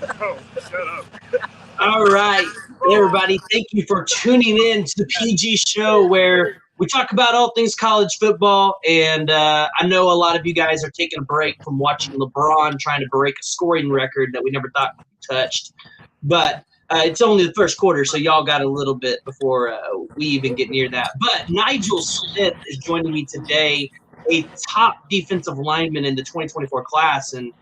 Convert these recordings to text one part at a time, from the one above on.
Oh, shut up. All right, everybody, thank you for tuning in to the PG show where we talk about all things college football. And I know a lot of you guys are taking a break from watching LeBron trying to break a scoring record that we never thought could be touched. But it's only the first quarter, so y'all got a little bit before we even get near that. But Nigel Smith is joining me today, a top defensive lineman in the 2024 class. And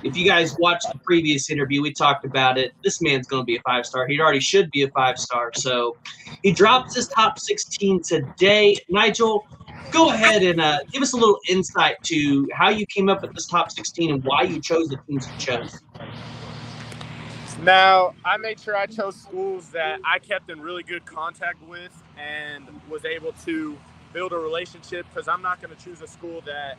if you guys watched the previous interview, we talked about it. This man's going to be a 5-star. He already should be a 5-star. So he drops his top 16 today. Nigel, go ahead and give us a little insight to how you came up with this top 16 and why you chose the teams you chose. Now, I made sure I chose schools that I kept in really good contact with and was able to build a relationship, because I'm not going to choose a school that,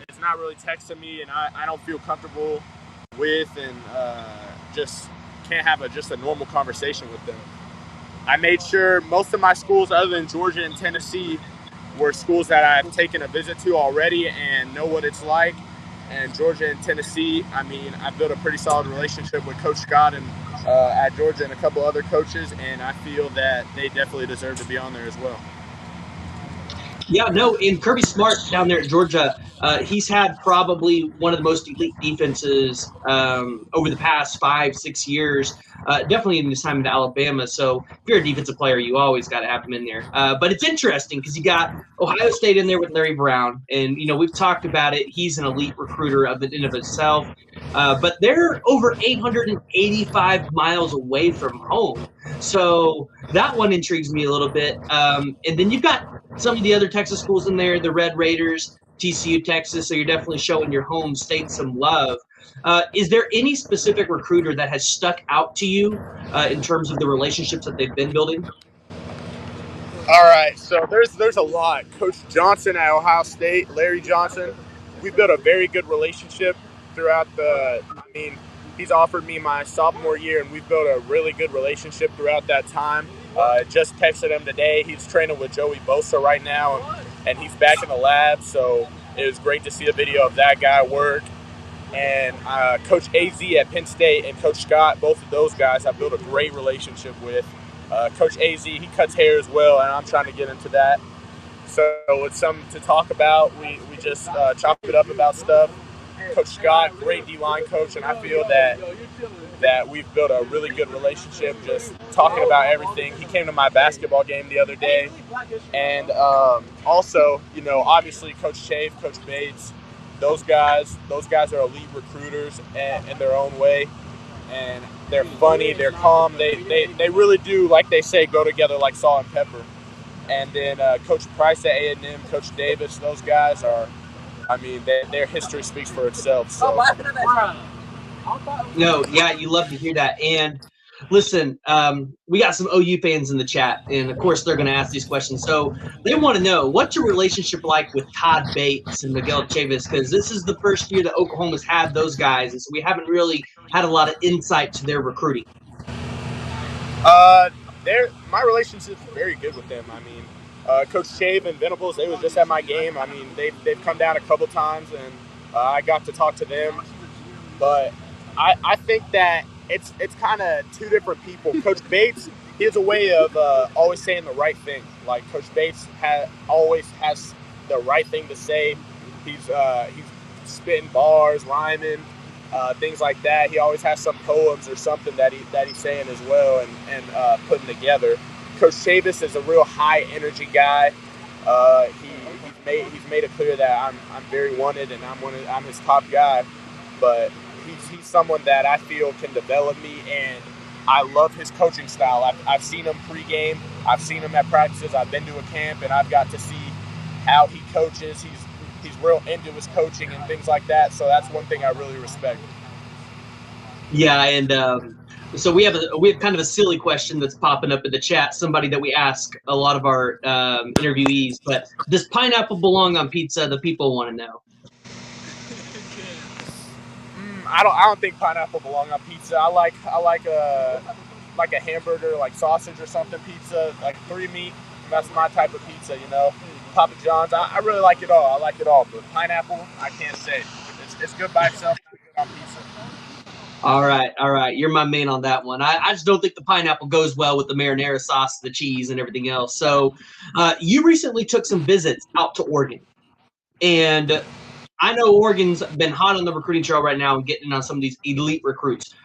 is not really texting me and I don't feel comfortable with, and just can't have just a normal conversation with them. I made sure most of my schools, other than Georgia and Tennessee, were schools that I've taken a visit to already and know what it's like. And Georgia and Tennessee, I mean, I built a pretty solid relationship with Coach Scott and at Georgia and a couple other coaches, and I feel that they definitely deserve to be on there as well. Yeah, no, and Kirby Smart down there at Georgia, he's had probably one of the most elite defenses over the past 5-6 years, definitely in his time in Alabama. So if you're a defensive player, you always got to have him in there. But it's interesting because you got Ohio State in there with Larry Brown. And, we've talked about it. He's an elite recruiter in and of himself. But they're over 885 miles away from home. So that one intrigues me a little bit. And then you've got some of the other Texas schools in there, the Red Raiders, TCU, Texas, so you're definitely showing your home state some love. Is there any specific recruiter that has stuck out to you in terms of the relationships that they've been building? All right, so there's a lot. Coach Johnson at Ohio State, Larry Johnson, we built a very good relationship throughout he's offered me my sophomore year, and we've built a really good relationship throughout that time. Just texted him today. He's training with Joey Bosa right now, and he's back in the lab, so it was great to see a video of that guy work. And Coach AZ at Penn State and Coach Scott, both of those guys I've built a great relationship with. Coach AZ, he cuts hair as well, and I'm trying to get into that. So it's something to talk about. We just chop it up about stuff. Coach Scott, great D-line coach, and I feel that we've built a really good relationship just talking about everything. He came to my basketball game the other day. And also, obviously Coach Chave, Coach Bates, those guys are elite recruiters in their own way. And they're funny, they're calm. They really do, like they say, go together like salt and pepper. And then Coach Price at A&M, Coach Davis, those guys are, their history speaks for itself. So. No, yeah, you love to hear that. And listen, we got some OU fans in the chat, and of course they're going to ask these questions. So they want to know, what's your relationship like with Todd Bates and Miguel Chavis? Because this is the first year that Oklahoma's had those guys, and so we haven't really had a lot of insight to their recruiting. My relationship is very good with them. Coach Chave and Venables, they was just at my game. They've come down a couple times, and I got to talk to them. But I think that it's kind of two different people. Coach Bates, he has a way of always saying the right thing. Like Coach Bates always has the right thing to say. He's spitting bars, rhyming, things like that. He always has some poems or something that he's saying as well and putting together. Coach Chavis is a real high energy guy. He's made it clear that I'm very wanted and I'm his top guy. But he's someone that I feel can develop me, and I love his coaching style. I've seen him pregame. I've seen him at practices. I've been to a camp, and I've got to see how he coaches. He's real into his coaching and things like that. So that's one thing I really respect. Yeah, and so we have kind of a silly question that's popping up in the chat. Somebody that we ask a lot of our interviewees, but does pineapple belong on pizza? The people want to know. I don't think pineapple belongs on pizza. I like a hamburger, like sausage or something pizza, like 3 meat. That's my type of pizza, Papa John's. I really like it all. But pineapple, I can't say. It's good by itself. Not good on pizza. All right, all right. You're my man on that one. I just don't think the pineapple goes well with the marinara sauce, the cheese, and everything else. So, you recently took some visits out to Oregon, and I know Oregon's been hot on the recruiting trail right now and getting on some of these elite recruits.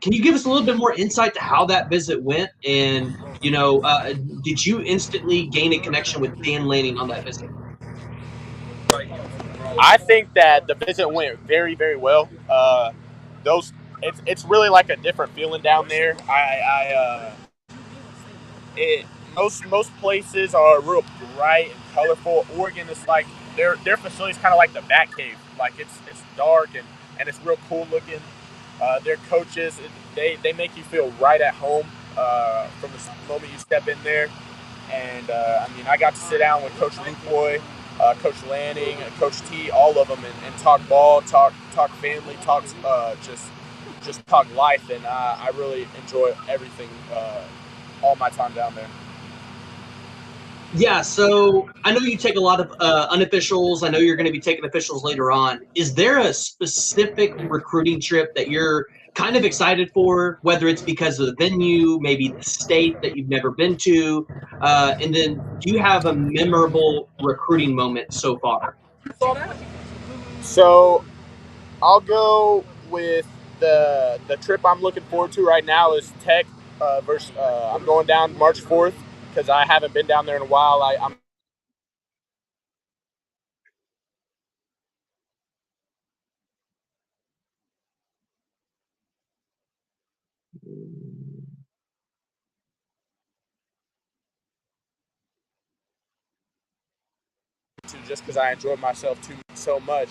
Can you give us a little bit more insight to how that visit went? And did you instantly gain a connection with Dan Lanning on that visit? I think that the visit went very, very well. Those it's really like a different feeling down there. It most places are real bright and colorful. Oregon is like their facility is kind of like the Batcave. Like it's dark and it's real cool looking. Their coaches they make you feel right at home from the moment you step in there. And I mean, I got to sit down with Coach Lupoy, Coach Lanning, Coach T, all of them, and talk ball, talk family, talk just talk life, and I really enjoy everything, all my time down there. Yeah, so I know you take a lot of unofficials. I know you're going to be taking officials later on. Is there a specific recruiting trip that you're kind of excited for, whether it's because of the venue, maybe the state that you've never been to? And then do you have a memorable recruiting moment so far? So I'll go with the trip I'm looking forward to right now is Tech versus. I'm going down March 4th because I haven't been down there in a while. I'm to just because I enjoyed myself so much.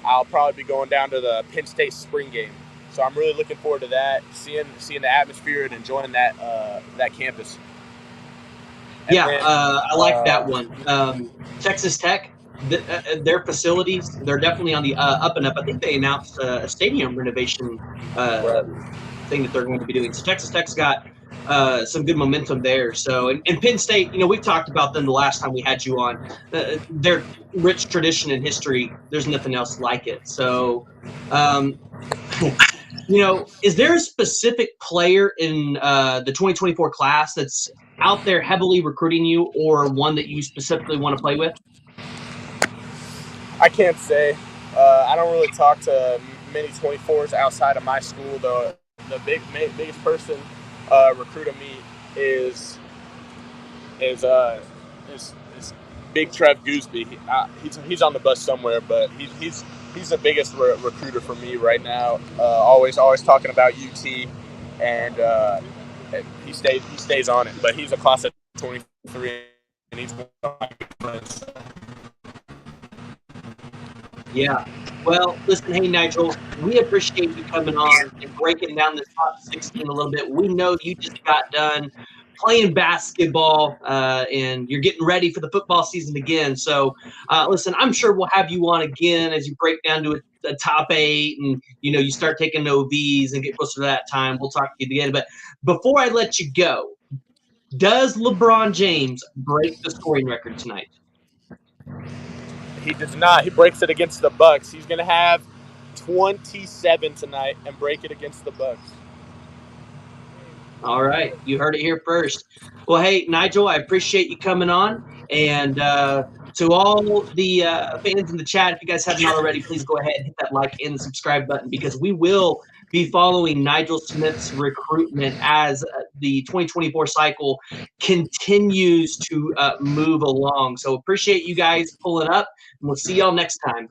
I'll probably be going down to the Penn State spring game. So I'm really looking forward to that, seeing the atmosphere and enjoying that campus. And Yeah, then I like that one. Texas Tech, their facilities, they're definitely on the up and up. I think they announced a stadium renovation uh, right. thing that they're going to be doing. So Texas Tech's got some good momentum there. So and Penn State, we've talked about them the last time we had you on. Their rich tradition and history. There's nothing else like it. So, um, is there a specific player in the 2024 class that's out there heavily recruiting you, or one that you specifically want to play with? I can't say. I don't really talk to many 24s outside of my school. The biggest person recruiting me is is uh, is Big Trev Gooseby. He's on the bus somewhere, but he's the biggest recruiter for me right now. Always talking about UT, and he stays on it. But he's a class of 23, and he's one of my good friends. Yeah. Well, listen, hey, Nigel, we appreciate you coming on and breaking down this top 16 a little bit. We know you just got done playing basketball and you're getting ready for the football season again. So, listen, I'm sure we'll have you on again as you break down to a top 8 and, you start taking OVs and get closer to that time. We'll talk to you again. But before I let you go, does LeBron James break the scoring record tonight? He does not. He breaks it against the Bucks. He's going to have 27 tonight and break it against the Bucks. All right. You heard it here first. Well, hey, Nigel, I appreciate you coming on. And to all the fans in the chat, if you guys haven't already, please go ahead and hit that like and subscribe button because we will be following Nigel Smith's recruitment as the 2024 cycle continues to move along. So appreciate you guys pulling up, and we'll see y'all next time.